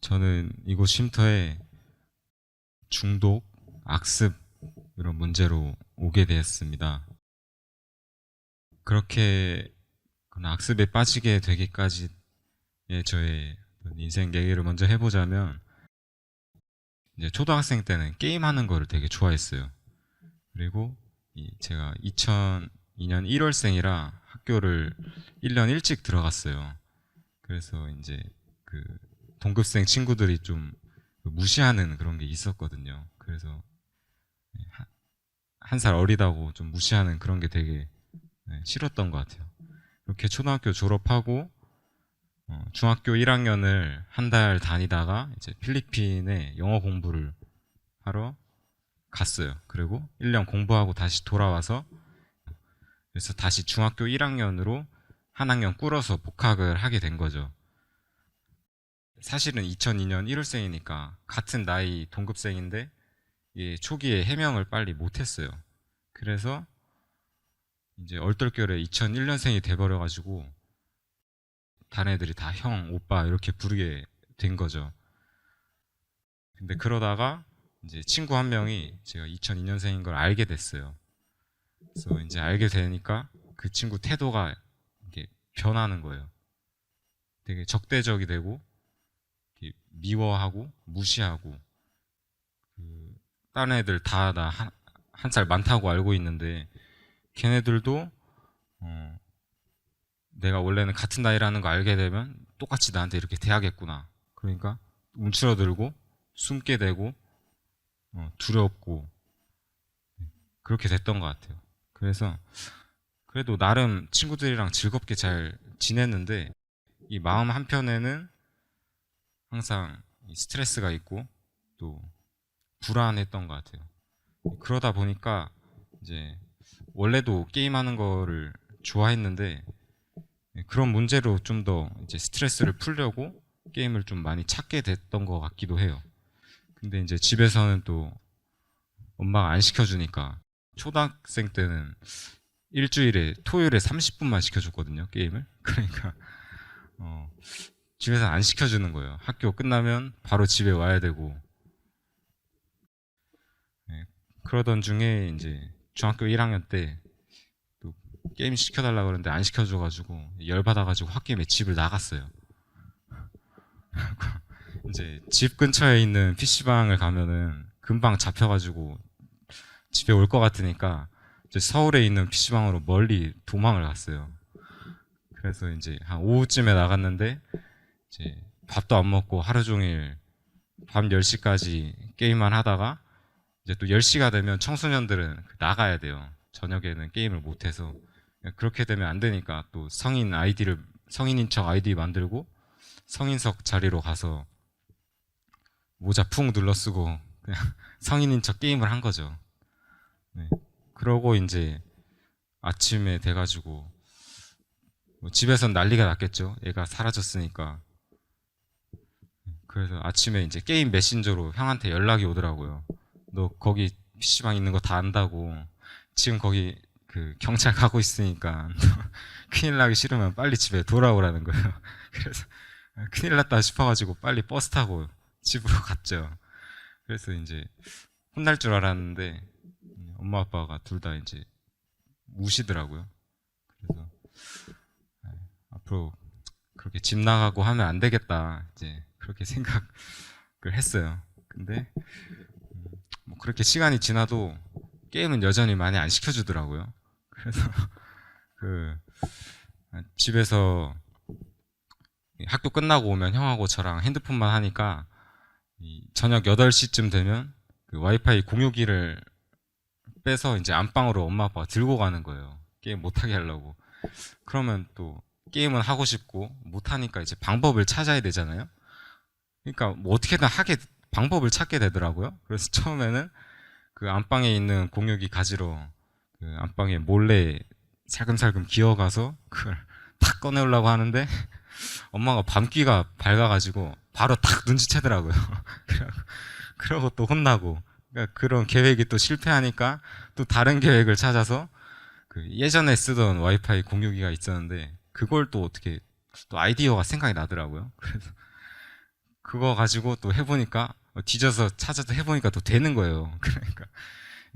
저는 이곳 쉼터에 중독, 악습 이런 문제로 오게 되었습니다. 그렇게 악습에 빠지게 되기까지의 저의 인생 얘기를 먼저 해보자면, 이제 초등학생 때는 게임하는 거를 되게 좋아했어요. 그리고 제가 2002년 1월생이라 학교를 1년 일찍 들어갔어요. 그래서 이제 그 동급생 친구들이 좀 무시하는 그런 게 있었거든요. 그래서 한 살 어리다고 좀 무시하는 그런 게 되게 싫었던 것 같아요. 이렇게 초등학교 졸업하고 중학교 1학년을 한 달 다니다가 이제 필리핀에 영어 공부를 하러 갔어요. 그리고 1년 공부하고 다시 돌아와서, 그래서 다시 중학교 1학년으로 한 학년 꿇어서 복학을 하게 된 거죠. 사실은 2002년 1월생이니까 같은 나이 동급생인데 초기에 해명을 빨리 못했어요. 그래서 이제 얼떨결에 2001년생이 돼버려가지고 다른 애들이 다 형, 오빠 이렇게 부르게 된 거죠. 근데 그러다가 이제 친구 한 명이 제가 2002년생인 걸 알게 됐어요. 그래서 이제 알게 되니까 그 친구 태도가 이게 변하는 거예요. 되게 적대적이 되고 미워하고 무시하고, 다른 애들 다 나 한 살 많다고 알고 있는데 걔네들도 내가 원래는 같은 나이라는 거 알게 되면 똑같이 나한테 이렇게 대하겠구나. 그러니까 움츠러들고 숨게 되고 두렵고 그렇게 됐던 것 같아요. 그래서 그래도 나름 친구들이랑 즐겁게 잘 지냈는데 이 마음 한편에는 항상 스트레스가 있고 또 불안했던 것 같아요. 그러다 보니까 이제 원래도 게임하는 거를 좋아했는데 그런 문제로 좀 더 이제 스트레스를 풀려고 게임을 좀 많이 찾게 됐던 것 같기도 해요. 근데 이제 집에서는 또 엄마가 안 시켜주니까, 초등학생 때는 일주일에 토요일에 30분만 시켜줬거든요, 게임을. 그러니까 어, 집에서 안 시켜주는 거예요. 학교 끝나면 바로 집에 와야 되고. 네, 그러던 중에 이제 중학교 1학년 때 또 게임 시켜달라고 그러는데 안 시켜줘가지고 열받아가지고 홧김에 집을 나갔어요. 이제 집 근처에 있는 PC방을 가면은 금방 잡혀가지고 집에 올 것 같으니까 이제 서울에 있는 PC방으로 멀리 도망을 갔어요. 그래서 이제 한 오후쯤에 나갔는데 이제 밥도 안 먹고 하루 종일 밤 10시까지 게임만 하다가, 이제 또 10시가 되면 청소년들은 나가야 돼요. 저녁에는 게임을 못해서. 그렇게 되면 안 되니까 또 성인인 척 아이디 만들고 성인석 자리로 가서 모자 푹 눌러쓰고 그냥 성인인 척 게임을 한 거죠. 네. 그러고 이제 아침에 돼가지고 뭐 집에선 난리가 났겠죠. 얘가 사라졌으니까. 그래서 아침에 이제 게임 메신저로 형한테 연락이 오더라고요. 너 거기 PC방 있는 거 다 안다고. 지금 거기 그 경찰 가고 있으니까 큰일 나기 싫으면 빨리 집에 돌아오라는 거예요. 그래서 큰일 났다 싶어가지고 빨리 버스 타고 집으로 갔죠. 그래서 이제 혼날 줄 알았는데 엄마 아빠가 둘 다 이제 우시더라고요. 그래서 앞으로 그렇게 집 나가고 하면 안 되겠다 이제 그렇게 생각을 했어요. 근데 뭐 그렇게 시간이 지나도 게임은 여전히 많이 안 시켜주더라고요. 그래서 그 집에서 학교 끝나고 오면 형하고 저랑 핸드폰만 하니까 저녁 8시쯤 되면 그 와이파이 공유기를 빼서 이제 안방으로 엄마 아빠가 들고 가는 거예요. 게임 못하게 하려고. 그러면 또 게임은 하고 싶고 못하니까 이제 방법을 찾아야 되잖아요. 그러니까 뭐 어떻게든 방법을 찾게 되더라고요. 그래서 처음에는 그 안방에 있는 공유기 가지러 그 안방에 몰래 살금살금 기어가서 그걸 탁 꺼내려고 하는데 엄마가 밤귀가 밝아가지고 바로 탁 눈치채더라고요. 그러고 또 혼나고. 그러니까 그런 계획이 또 실패하니까 또 다른 계획을 찾아서 그 예전에 쓰던 와이파이 공유기가 있었는데 그걸 또 어떻게 또 아이디어가 생각이 나더라고요. 그래서 그거 가지고 또 해보니까 뒤져서 찾아서 해보니까 또 되는 거예요. 그러니까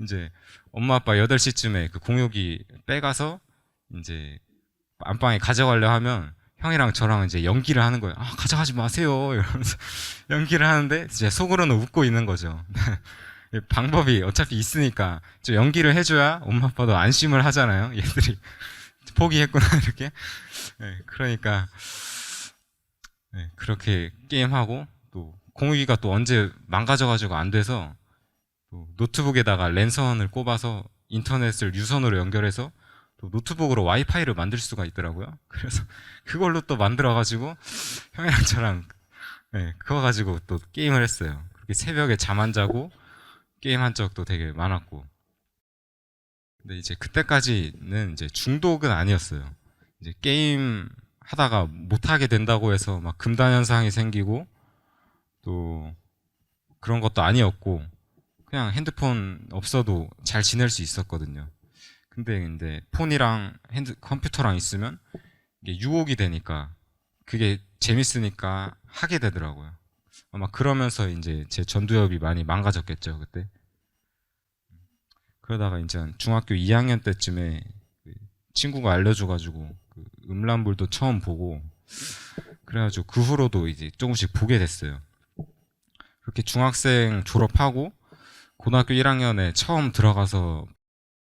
이제 엄마 아빠 8시쯤에 그 공유기 빼가서 이제 안방에 가져가려 하면 형이랑 저랑 이제 연기를 하는 거예요. 아, 가져가지 마세요. 이러면서 연기를 하는데 이제 속으로는 웃고 있는 거죠. 방법이 어차피 있으니까 좀 연기를 해줘야 엄마 아빠도 안심을 하잖아요. 얘들이 포기했구나 이렇게. 네, 그러니까 네, 그렇게 게임하고 또 공유기가 또 언제 망가져가지고 안 돼서 또 노트북에다가 랜선을 꼽아서 인터넷을 유선으로 연결해서 또 노트북으로 와이파이를 만들 수가 있더라고요. 그래서 그걸로 또 만들어가지고 형이랑 저랑 네, 그거 가지고 또 게임을 했어요. 그렇게 새벽에 잠 안 자고 게임한 적도 되게 많았고. 근데 이제 그때까지는 이제 중독은 아니었어요. 이제 게임 하다가 못하게 된다고 해서 막 금단 현상이 생기고 또 그런 것도 아니었고 그냥 핸드폰 없어도 잘 지낼 수 있었거든요. 근데 폰이랑 컴퓨터랑 있으면 이게 유혹이 되니까 그게 재밌으니까 하게 되더라고요. 아마 그러면서 이제 제 전두엽이 많이 망가졌겠죠, 그때. 그러다가 이제 중학교 2학년 때쯤에 그 친구가 알려줘가지고 그 음란물도 처음 보고 그래가지고 그 후로도 이제 조금씩 보게 됐어요. 그렇게 중학생 졸업하고 고등학교 1학년에 처음 들어가서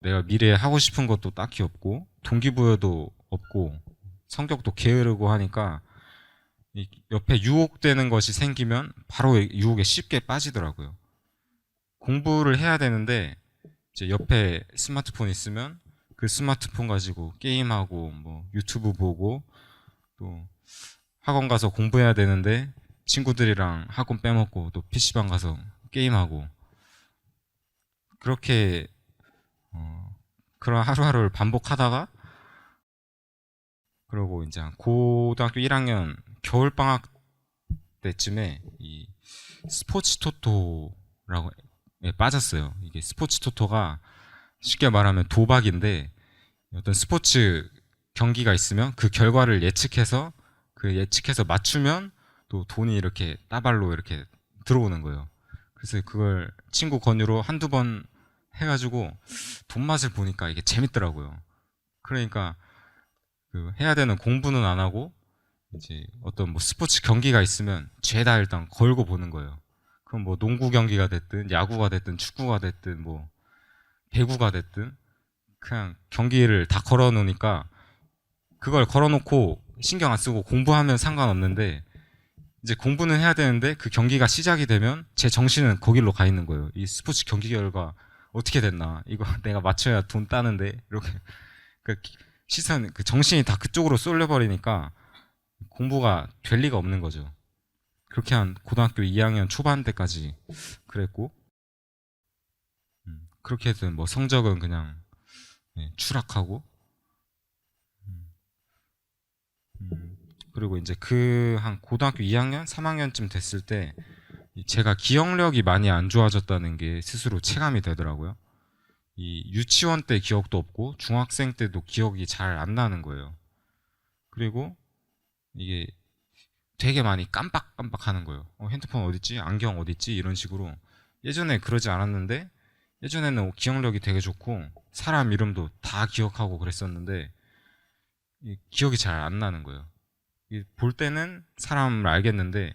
내가 미래에 하고 싶은 것도 딱히 없고 동기부여도 없고 성격도 게으르고 하니까 옆에 유혹되는 것이 생기면 바로 유혹에 쉽게 빠지더라고요. 공부를 해야 되는데 이제 옆에 스마트폰 있으면 그 스마트폰 가지고 게임하고 뭐 유튜브 보고 또 학원 가서 공부해야 되는데 친구들이랑 학원 빼먹고 또 PC방 가서 게임하고 그렇게 그런 하루하루를 반복하다가 그러고 이제 고등학교 1학년 겨울방학 때쯤에 이 스포츠 토토라고 빠졌어요. 이게 스포츠 토토가 쉽게 말하면 도박인데 어떤 스포츠 경기가 있으면 그 결과를 예측해서 그 예측해서 맞추면 또 돈이 이렇게 따발로 이렇게 들어오는 거예요. 그래서 그걸 친구 권유로 한두 번 해가지고 돈 맛을 보니까 이게 재밌더라고요. 그러니까 그 해야 되는 공부는 안 하고 이제 어떤 뭐 스포츠 경기가 있으면 죄다 일단 걸고 보는 거예요. 그럼 뭐 농구 경기가 됐든 야구가 됐든 축구가 됐든 뭐 배구가 됐든 그냥 경기를 다 걸어 놓으니까 그걸 걸어 놓고 신경 안 쓰고 공부하면 상관없는데 이제 공부는 해야 되는데 그 경기가 시작이 되면 제 정신은 거길로 가 있는 거예요. 이 스포츠 경기 결과 어떻게 됐나? 이거 내가 맞춰야 돈 따는데 이렇게 그 시선 그 정신이 다 그쪽으로 쏠려버리니까 공부가 될 리가 없는 거죠. 그렇게 한 고등학교 2학년 초반 때까지 그랬고 그렇게 해서 뭐 성적은 그냥 추락하고 그리고 이제 그 한 고등학교 2학년, 3학년쯤 됐을 때 제가 기억력이 많이 안 좋아졌다는 게 스스로 체감이 되더라고요. 이 유치원 때 기억도 없고 중학생 때도 기억이 잘 안 나는 거예요. 그리고 이게 되게 많이 깜빡깜빡 하는 거예요. 핸드폰 어딨지? 안경 어딨지? 이런 식으로. 예전에 그러지 않았는데 예전에는 기억력이 되게 좋고 사람 이름도 다 기억하고 그랬었는데 기억이 잘 안 나는 거예요. 볼 때는 사람을 알겠는데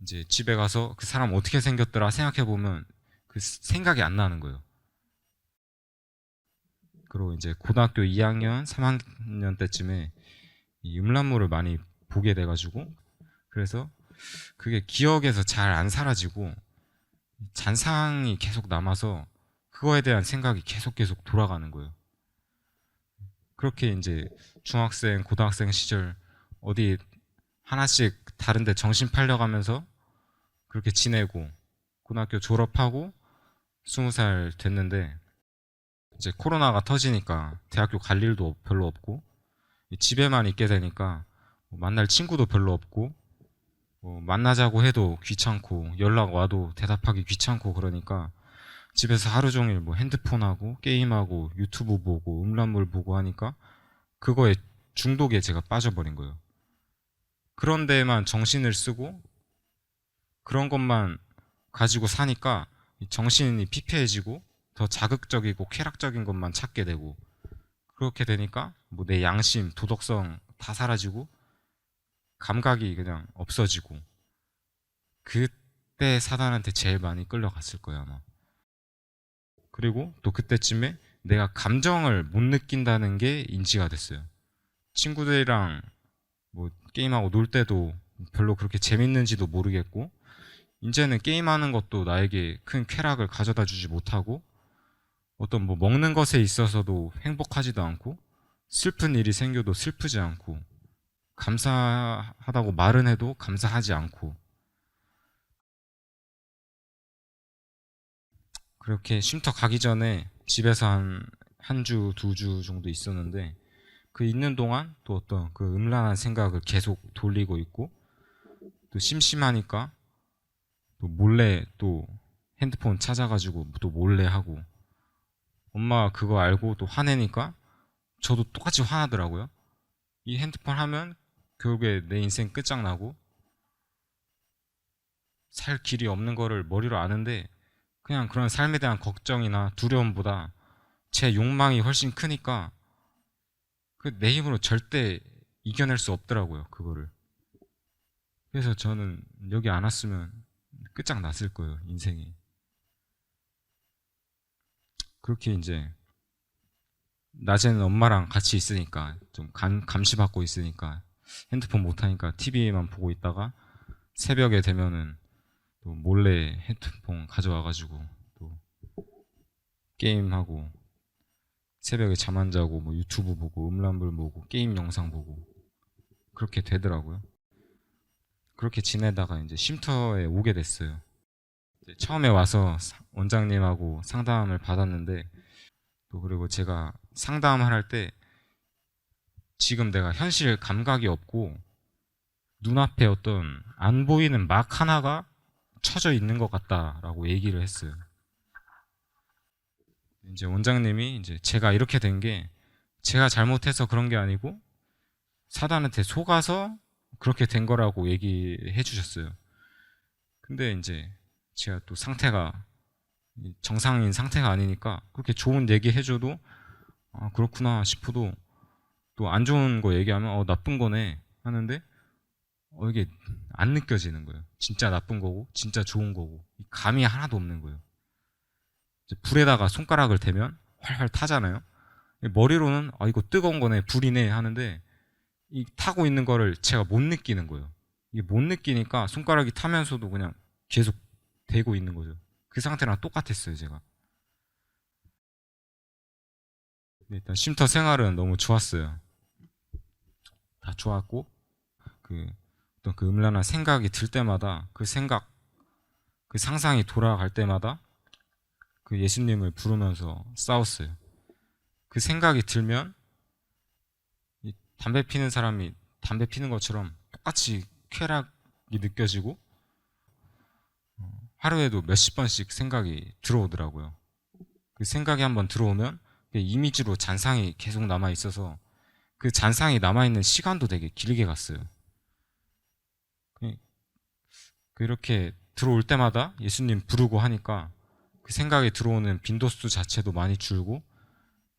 이제 집에 가서 그 사람 어떻게 생겼더라 생각해 보면 그 생각이 안 나는 거예요. 그리고 이제 고등학교 2학년, 3학년 때쯤에 이 음란물을 많이 보게 돼가지고 그래서 그게 기억에서 잘 안 사라지고 잔상이 계속 남아서 그거에 대한 생각이 계속 돌아가는 거예요. 그렇게 이제 중학생, 고등학생 시절 어디 하나씩 다른데 정신 팔려가면서 그렇게 지내고 고등학교 졸업하고 20살 됐는데 이제 코로나가 터지니까 대학교 갈 일도 별로 없고 집에만 있게 되니까 만날 친구도 별로 없고 만나자고 해도 귀찮고 연락 와도 대답하기 귀찮고 그러니까 집에서 하루 종일 뭐 핸드폰하고 게임하고 유튜브 보고 음란물 보고 하니까 그거에 중독에 제가 빠져버린 거예요. 그런 데에만 정신을 쓰고 그런 것만 가지고 사니까 정신이 피폐해지고 더 자극적이고 쾌락적인 것만 찾게 되고, 그렇게 되니까 뭐 내 양심, 도덕성 다 사라지고 감각이 그냥 없어지고, 그때 사단한테 제일 많이 끌려갔을 거예요, 아마. 그리고 또 그때쯤에 내가 감정을 못 느낀다는 게 인지가 됐어요. 친구들이랑 뭐 게임하고 놀 때도 별로 그렇게 재밌는지도 모르겠고, 이제는 게임하는 것도 나에게 큰 쾌락을 가져다 주지 못하고, 어떤 뭐 먹는 것에 있어서도 행복하지도 않고, 슬픈 일이 생겨도 슬프지 않고, 감사하다고 말은 해도 감사하지 않고, 그렇게 쉼터 가기 전에 집에서 한 주, 두 주 정도 있었는데, 그 있는 동안 또 어떤 그 음란한 생각을 계속 돌리고 있고, 또 심심하니까 또 몰래 또 핸드폰 찾아가지고 또 몰래 하고, 엄마가 그거 알고 또 화내니까 저도 똑같이 화나더라고요. 이 핸드폰 하면 결국에 내 인생 끝장나고 살 길이 없는 거를 머리로 아는데, 그냥 그런 삶에 대한 걱정이나 두려움보다 제 욕망이 훨씬 크니까 그 내 힘으로 절대 이겨낼 수 없더라고요, 그거를. 그래서 저는 여기 안 왔으면 끝장났을 거예요, 인생이. 그렇게 이제 낮에는 엄마랑 같이 있으니까 좀 감시받고 있으니까 핸드폰 못하니까 TV만 보고 있다가, 새벽에 되면은 또 몰래 핸드폰 가져와가지고 또 게임하고, 새벽에 잠 안 자고 뭐 유튜브 보고 음란물 보고 게임 영상 보고 그렇게 되더라고요. 그렇게 지내다가 이제 쉼터에 오게 됐어요. 이제 처음에 와서 원장님하고 상담을 받았는데, 또 그리고 제가 상담을 할 때 지금 내가 현실 감각이 없고 눈앞에 어떤 안 보이는 막 하나가 쳐져 있는 것 같다라고 얘기를 했어요. 이제 원장님이 이제 제가 이렇게 된 게 제가 잘못해서 그런 게 아니고 사단한테 속아서 그렇게 된 거라고 얘기해 주셨어요. 근데 이제 제가 또 상태가 정상인 상태가 아니니까 그렇게 좋은 얘기 해줘도 아, 그렇구나 싶어도, 또 안 좋은 거 얘기하면 나쁜 거네 하는데, 이게 안 느껴지는 거예요. 진짜 나쁜 거고 진짜 좋은 거고 감이 하나도 없는 거예요. 이제 불에다가 손가락을 대면 활활 타잖아요. 머리로는 이거 뜨거운 거네, 불이네 하는데, 이 타고 있는 거를 제가 못 느끼는 거예요. 이게 못 느끼니까 손가락이 타면서도 그냥 계속 대고 있는 거죠. 그 상태랑 똑같았어요, 제가. 일단 쉼터 생활은 너무 좋았어요. 다 좋았고, 그 어떤 그 음란한 생각이 들 때마다 그 생각, 그 상상이 돌아갈 때마다 그 예수님을 부르면서 싸웠어요. 그 생각이 들면 이 담배 피는 사람이 담배 피는 것처럼 똑같이 쾌락이 느껴지고, 하루에도 몇십 번씩 생각이 들어오더라고요. 그 생각이 한번 들어오면 이미지로 잔상이 계속 남아 있어서 그 잔상이 남아 있는 시간도 되게 길게 갔어요. 그렇게 들어올 때마다 예수님 부르고 하니까 그 생각이 들어오는 빈도수 자체도 많이 줄고,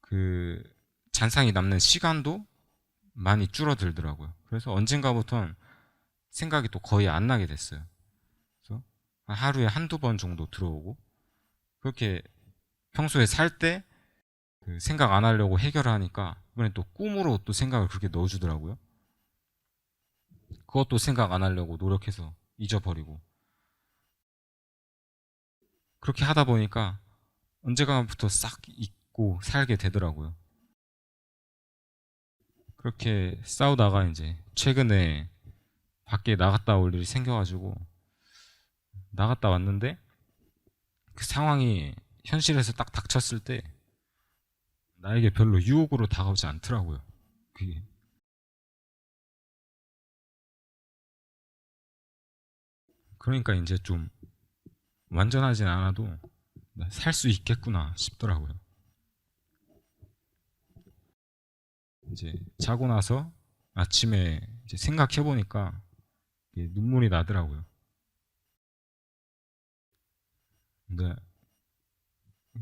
그 잔상이 남는 시간도 많이 줄어들더라고요. 그래서 언젠가부터는 생각이 또 거의 안 나게 됐어요. 그래서 하루에 한두 번 정도 들어오고, 그렇게 평소에 살 때 그 생각 안 하려고 해결을 하니까 이번엔 또 꿈으로 또 생각을 그렇게 넣어주더라고요. 그것도 생각 안 하려고 노력해서 잊어버리고, 그렇게 하다 보니까 언젠가부터 싹 잊고 살게 되더라고요. 그렇게 싸우다가 이제 최근에 밖에 나갔다 올 일이 생겨가지고 나갔다 왔는데, 그 상황이 현실에서 딱 닥쳤을 때 나에게 별로 유혹으로 다가오지 않더라고요. 그게. 그러니까 이제 좀 완전하진 않아도 살 수 있겠구나 싶더라고요. 이제 자고 나서 아침에 이제 생각해 보니까 눈물이 나더라고요. 근데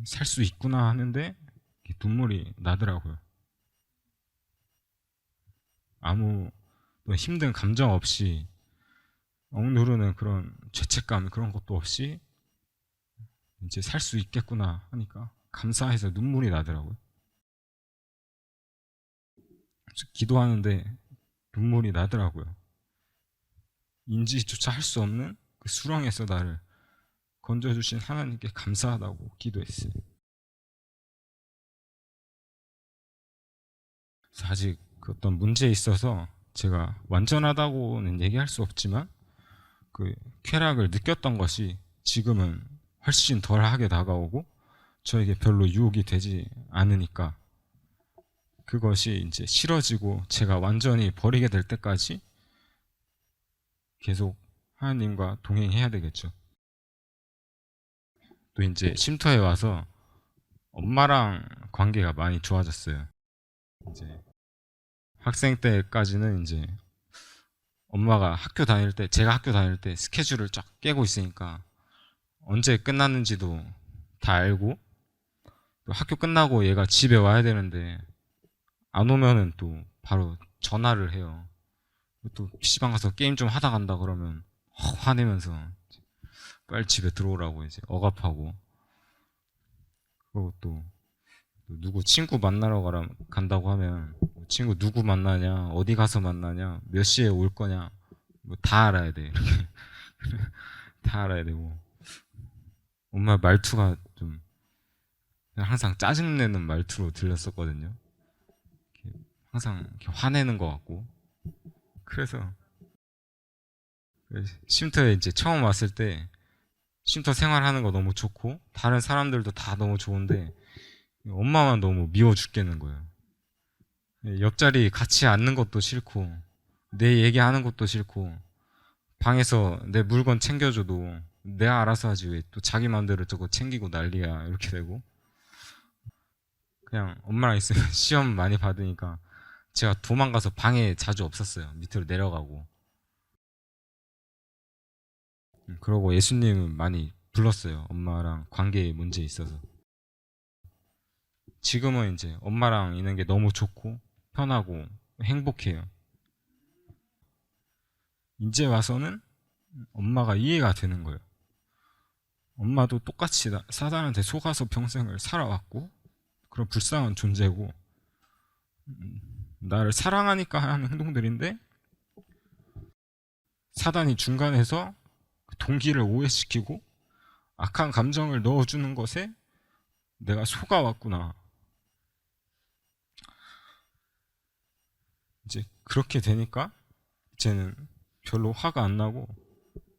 살 수 있구나 하는데 눈물이 나더라고요. 아무 힘든 감정 없이 억누르는 그런 죄책감 그런 것도 없이 이제 살 수 있겠구나 하니까 감사해서 눈물이 나더라고요. 기도하는데 눈물이 나더라고요. 인지조차 할 수 없는 그 수렁에서 나를 건져주신 하나님께 감사하다고 기도했어요. 그래서 아직 그 어떤 문제에 있어서 제가 완전하다고는 얘기할 수 없지만 그 쾌락을 느꼈던 것이 지금은 훨씬 덜하게 다가오고 저에게 별로 유혹이 되지 않으니까 그것이 이제 싫어지고 제가 완전히 버리게 될 때까지 계속 하나님과 동행해야 되겠죠. 또 이제 쉼터에 와서 엄마랑 관계가 많이 좋아졌어요. 이제 학생 때까지는 이제 엄마가 학교 다닐 때, 제가 학교 다닐 때 스케줄을 쫙 깨고 있으니까 언제 끝났는지도 다 알고 또 학교 끝나고 얘가 집에 와야 되는데 안 오면은 또 바로 전화를 해요. 또 PC방 가서 게임 좀 하다 간다 그러면 화내면서 빨리 집에 들어오라고 이제 억압하고 그리고 또 누구 친구 만나러 간다고 하면 친구 누구 만나냐 어디 가서 만나냐 몇 시에 올 거냐 뭐 다 알아야 돼 이렇게 다 알아야 되고 엄마 말투가 좀 항상 짜증내는 말투로 들렸었거든요. 항상 이렇게 화내는 것 같고 그래서 쉼터에 이제 처음 왔을 때 쉼터 생활하는 거 너무 좋고 다른 사람들도 다 너무 좋은데 엄마만 너무 미워 죽겠는 거예요. 옆자리 같이 앉는 것도 싫고 내 얘기하는 것도 싫고 방에서 내 물건 챙겨줘도 내가 알아서 하지 왜 또 자기 마음대로 저거 챙기고 난리야 이렇게 되고 그냥 엄마랑 있으면 시험 많이 받으니까 제가 도망가서 방에 자주 없었어요. 밑으로 내려가고 그러고 예수님은 많이 불렀어요. 엄마랑 관계에 문제 있어서 지금은 이제 엄마랑 있는 게 너무 좋고 편하고 행복해요. 이제 와서는 엄마가 이해가 되는 거예요. 엄마도 똑같이 사단한테 속아서 평생을 살아왔고 그런 불쌍한 존재고 나를 사랑하니까 하는 행동들인데 사단이 중간에서 동기를 오해시키고 악한 감정을 넣어주는 것에 내가 속아왔구나. 이제 그렇게 되니까 이제는 별로 화가 안 나고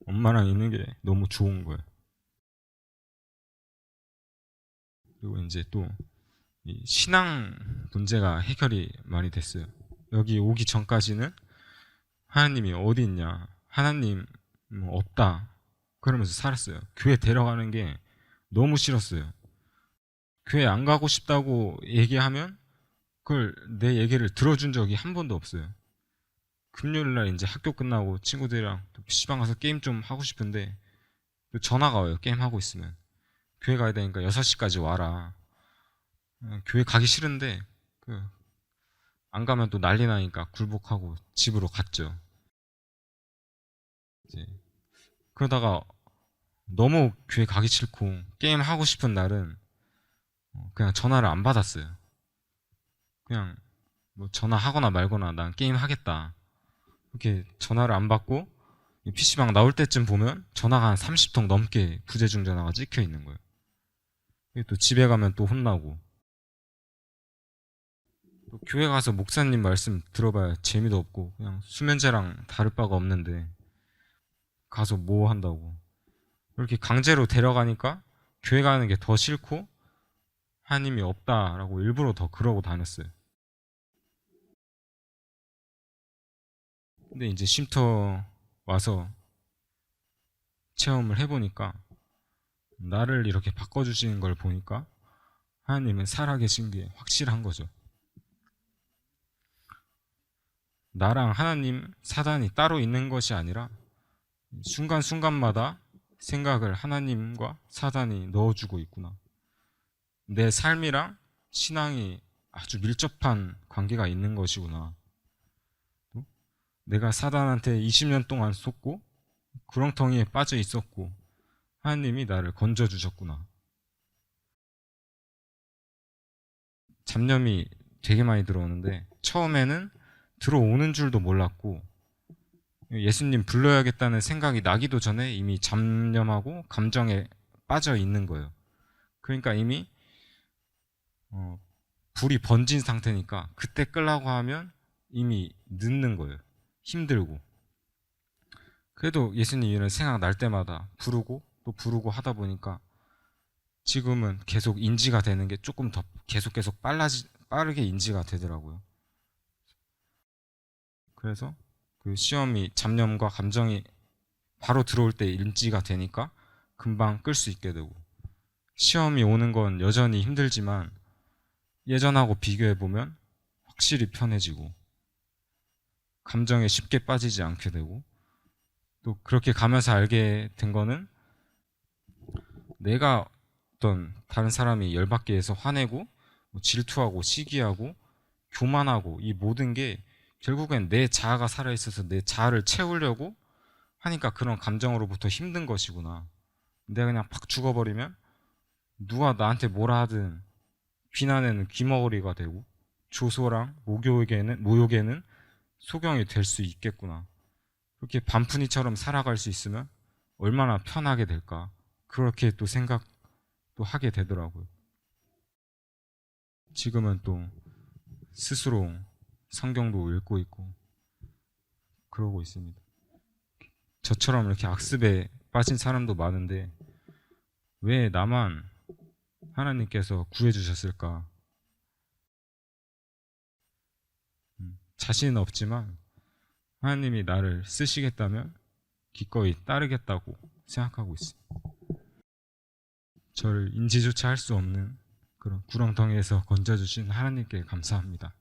엄마랑 있는 게 너무 좋은 거예요. 그리고 이제 또 이 신앙 문제가 해결이 많이 됐어요. 여기 오기 전까지는 하나님이 어디 있냐, 하나님 없다 그러면서 살았어요. 교회 데려가는 게 너무 싫었어요. 교회 안 가고 싶다고 얘기하면 그걸 내 얘기를 들어준 적이 한 번도 없어요. 금요일날 이제 학교 끝나고 친구들이랑 또 PC방 가서 게임 좀 하고 싶은데 또 전화가 와요. 게임 하고 있으면 교회 가야 되니까 6시까지 와라. 교회 가기 싫은데 안 가면 또 난리 나니까 굴복하고 집으로 갔죠. 이제 그러다가 너무 교회 가기 싫고 게임 하고 싶은 날은 그냥 전화를 안 받았어요. 그냥 뭐 전화하거나 말거나 난 게임 하겠다. 이렇게 전화를 안 받고 PC방 나올 때쯤 보면 전화가 한 30통 넘게 부재중 전화가 찍혀 있는 거예요. 또 집에 가면 또 혼나고 또 교회 가서 목사님 말씀 들어봐야 재미도 없고 그냥 수면제랑 다를 바가 없는데 가서 뭐 한다고 이렇게 강제로 데려가니까 교회 가는 게 더 싫고 하나님이 없다라고 일부러 더 그러고 다녔어요. 근데 이제 쉼터 와서 체험을 해보니까 나를 이렇게 바꿔주시는 걸 보니까 하나님은 살아계신 게 확실한 거죠. 나랑 하나님, 사단이 따로 있는 것이 아니라 순간순간마다 생각을 하나님과 사단이 넣어주고 있구나. 내 삶이랑 신앙이 아주 밀접한 관계가 있는 것이구나. 내가 사단한테 20년 동안 속고 구렁텅이에 빠져 있었고 하나님이 나를 건져주셨구나. 잡념이 되게 많이 들어오는데 처음에는 들어오는 줄도 몰랐고 예수님 불러야겠다는 생각이 나기도 전에 이미 잡념하고 감정에 빠져 있는 거예요. 그러니까 이미 불이 번진 상태니까 그때 끄려고 하면 이미 늦는 거예요. 힘들고. 그래도 예수님 이런 생각 날 때마다 부르고 또 부르고 하다 보니까 지금은 계속 인지가 되는 게 조금 더 계속 빠르게 인지가 되더라고요. 그래서 그 시험이 잡념과 감정이 바로 들어올 때 인지가 되니까 금방 끌 수 있게 되고, 시험이 오는 건 여전히 힘들지만 예전하고 비교해 보면 확실히 편해지고 감정에 쉽게 빠지지 않게 되고, 또 그렇게 가면서 알게 된 거는 내가 어떤 다른 사람이 열받게 해서 화내고 질투하고 시기하고 교만하고 이 모든 게 결국엔 내 자아가 살아있어서 내 자아를 채우려고 하니까 그런 감정으로부터 힘든 것이구나. 내가 그냥 팍 죽어버리면 누가 나한테 뭐라 하든 비난에는 귀머거리가 되고 조소랑 모욕에는 소경이 될 수 있겠구나. 그렇게 반푼이처럼 살아갈 수 있으면 얼마나 편하게 될까. 그렇게 또 생각도 하게 되더라고요. 지금은 또 스스로 성경도 읽고 있고 그러고 있습니다. 저처럼 이렇게 악습에 빠진 사람도 많은데 왜 나만 하나님께서 구해주셨을까? 자신은 없지만 하나님이 나를 쓰시겠다면 기꺼이 따르겠다고 생각하고 있습니다. 저를 인지조차 할 수 없는 그런 구렁텅이에서 건져주신 하나님께 감사합니다.